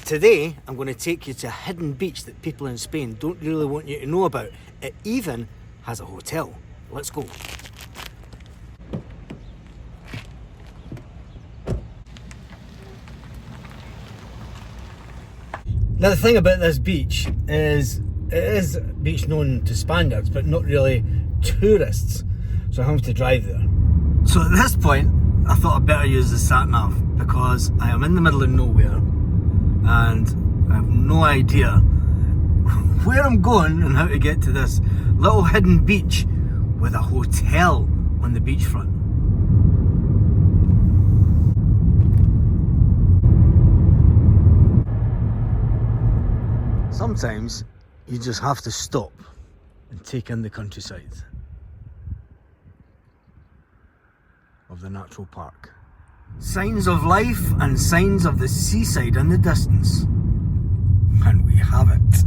Today, I'm going to take you to a hidden beach that people in Spain don't really want you to know about. It even has a hotel. Let's go. Now the thing about this beach is, it is a beach known to Spaniards, but not really tourists. So I have to drive there. So at this point, I thought I'd better use the sat-nav because I am in the middle of nowhere and I have no idea where I'm going and how to get to this little hidden beach with a hotel on the beachfront. Sometimes you just have to stop and take in the countryside of the natural park. Signs of life and signs of the seaside in the distance. And we have it.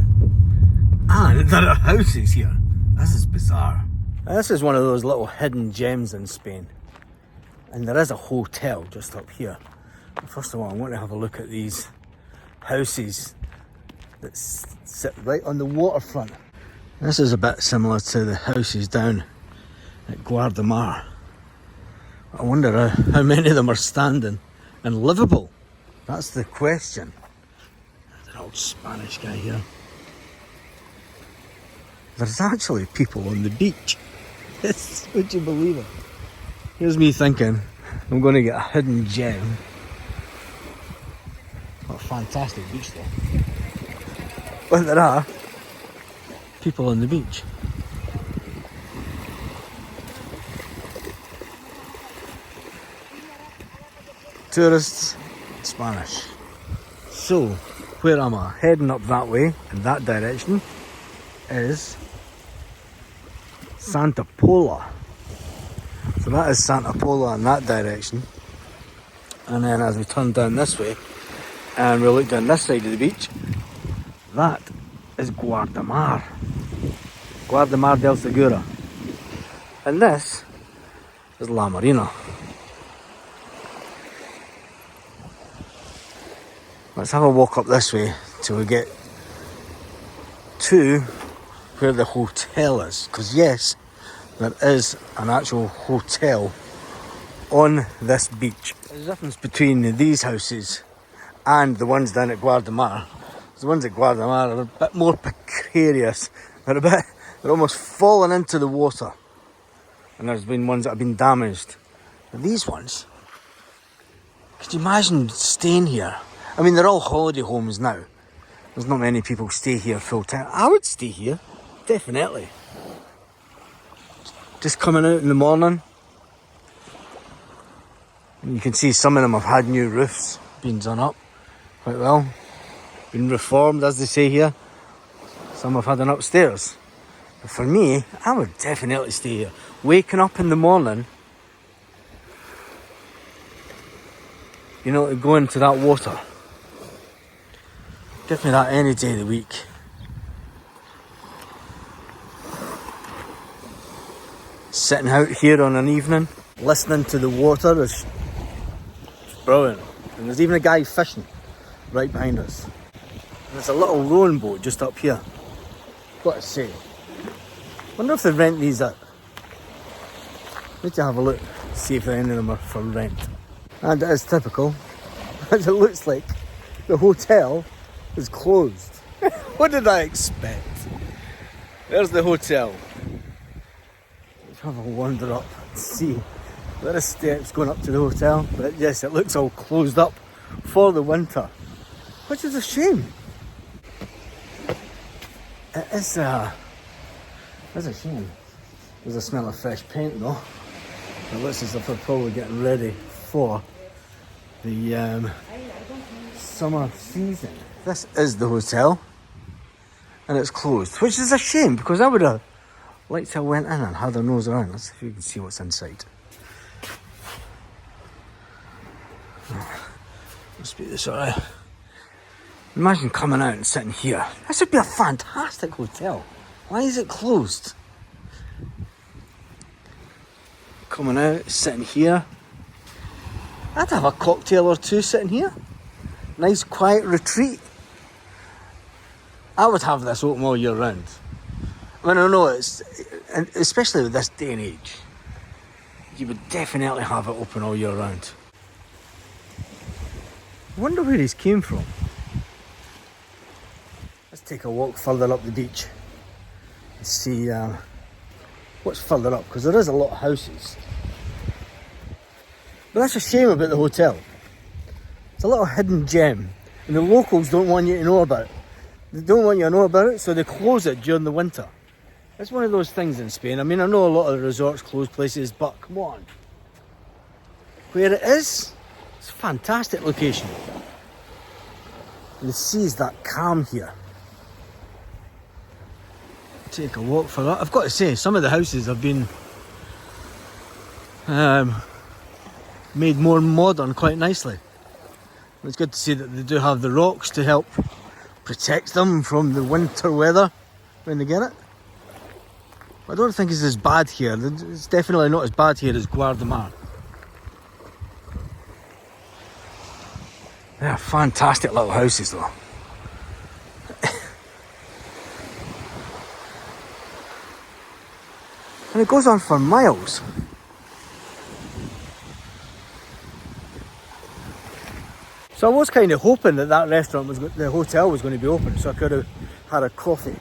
And there are houses here. This is bizarre. Now, this is one of those little hidden gems in Spain. And there is a hotel just up here. But first of all, I want to have a look at these houses that sit right on the waterfront. This is a bit similar to the houses down at Gaurdamar. I wonder how many of them are standing and livable. That's the question. There's an old Spanish guy here. There's actually people on the beach. Would you believe it? Here's me thinking I'm going to get a hidden gem. What a fantastic beach though. But there are people on the beach. Tourists, Spanish. So, where am I? Heading up that way, in that direction, is Santa Pola. So that is Santa Pola in that direction. And then as we turn down this way, and we look down this side of the beach, that is Gaurdamar. Gaurdamar del Segura. And this is La Marina. Let's have a walk up this way till we get to where the hotel is. Because yes, there is an actual hotel on this beach. There's a difference between these houses and the ones down at Gaurdamar. The ones at Gaurdamar are a bit more precarious. They're almost falling into the water. And there's been ones that have been damaged. But these ones, could you imagine staying here? I mean, they're all holiday homes now. There's not many people stay here full time. I would stay here, definitely. Just coming out in the morning. And you can see some of them have had new roofs being done up quite well. Been reformed, as they say here. Some have had an upstairs. But for me, I would definitely stay here. Waking up in the morning, you know, to go into that water. Give me that any day of the week. Sitting out here on an evening, listening to the water is brilliant. And there's even a guy fishing right behind us. And there's a little rowing boat just up here. Got to say, wonder if they rent these out. Need to have a look, see if any of them are for rent. And it is typical, as it looks like the hotel is closed. What did I expect? There's the hotel. Let's have a wander up and see. There are steps going up to the hotel, but yes, it looks all closed up for the winter, which is a shame. It is a shame. There's a smell of fresh paint though. It looks as if they're probably getting ready for the summer season. This is the hotel and it's closed, which is a shame because I would have liked to have went in and had a nose around. Let's see if you can see what's inside. Must be this alright. Imagine coming out and sitting here. This would be a fantastic hotel. Why is it closed? Coming out, sitting here. I'd have a cocktail or two sitting here. Nice quiet retreat I would have this open all year round. I mean, I know it's, and especially with this day and age, you would definitely have it open all year round. I wonder where he's came from. Let's take a walk further up the beach and see what's further up, because there is a lot of houses. But that's a shame about the hotel. It's a little hidden gem, and the locals don't want you to know about it. They don't want you to know about it, so they close it during the winter. It's one of those things in Spain. I mean, I know a lot of the resorts close places, but come on. Where it is, it's a fantastic location. And the sea is that calm here. Take a walk for that. I've got to say, some of the houses have been made more modern quite nicely. It's good to see that they do have the rocks to help protect them from the winter weather when they get it. I don't think it's as bad here. It's definitely not as bad here as Gaurdamar. They're fantastic little houses though. And it goes on for miles. So I was kind of hoping that that restaurant was, the hotel was going to be open, so I could have had a coffee,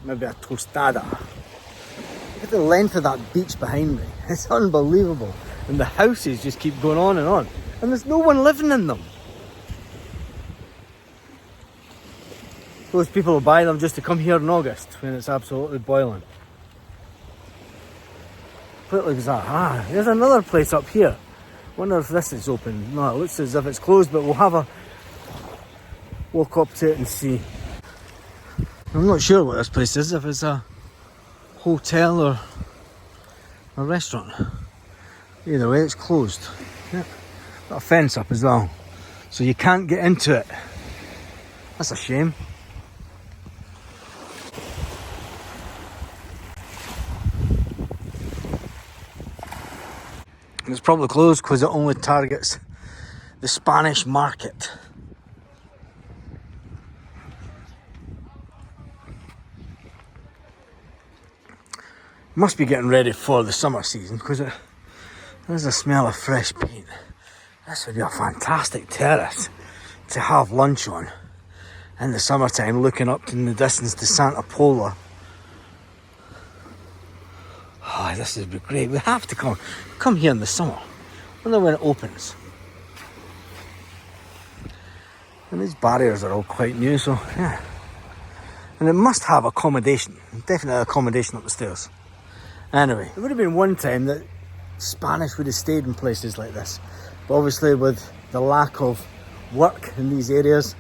maybe a tostada. Look at the length of that beach behind me. It's unbelievable. And the houses just keep going on. And there's no one living in them. Those people will buy them just to come here in August when it's absolutely boiling. Completely bizarre. There's another place up here. Wonder if this is open. No, it looks as if it's closed, but we'll have a walk up to it and see. I'm not sure what this place is, if it's a hotel or a restaurant. Either way, it's closed. Yeah. Got a fence up as well, so you can't get into it. That's a shame. And it's probably closed because it only targets the Spanish market. Must be getting ready for the summer season because there's a smell of fresh paint. This would be a fantastic terrace to have lunch on in the summertime, looking up in the distance to Santa Pola. Oh, this would be great. We have to come here in the summer. I wonder when it opens. And these barriers are all quite new, so yeah. And it must have accommodation. Definitely accommodation up the stairs. Anyway, it would have been one time that Spanish would have stayed in places like this. But obviously with the lack of work in these areas,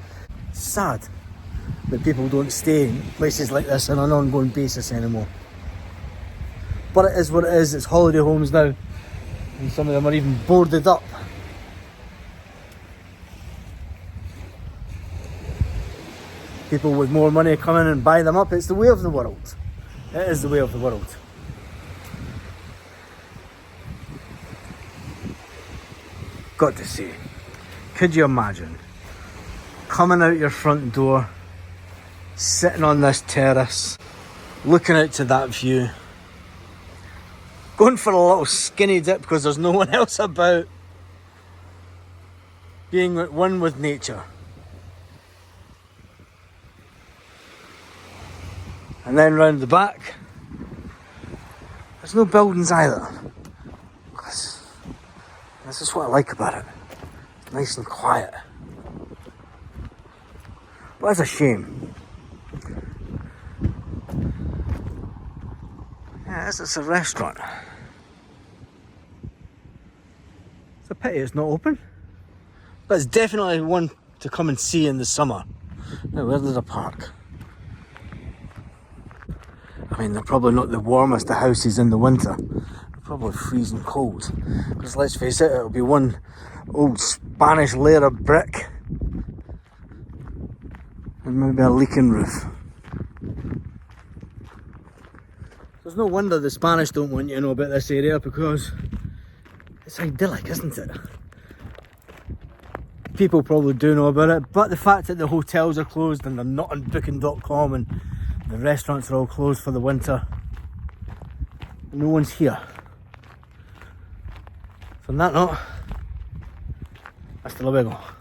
it's sad that people don't stay in places like this on an ongoing basis anymore. But it is what it is. It's holiday homes now, and some of them are even boarded up. People with more money come in and buy them up. It's the way of the world. It is the way of the world. Got to say, could you imagine coming out your front door, sitting on this terrace, looking out to that view, going for a little skinny dip because there's no one else about, being at one with nature. And then round the back, there's no buildings either. This is what I like about it. It's nice and quiet. But that's a shame. Yeah, it's a restaurant. It's a pity it's not open. But it's definitely one to come and see in the summer. Now, where there's a park. I mean, they're probably not the warmest the houses in the winter. They're probably freezing cold. Because let's face it, it'll be one old Spanish layer of brick. And maybe a leaking roof. There's no wonder the Spanish don't want you to know about this area, because it's idyllic, isn't it? people probably do know about it, but the fact that the hotels are closed and they're not on booking.com and the restaurants are all closed for the winter, no one's here. So on that note, hasta luego.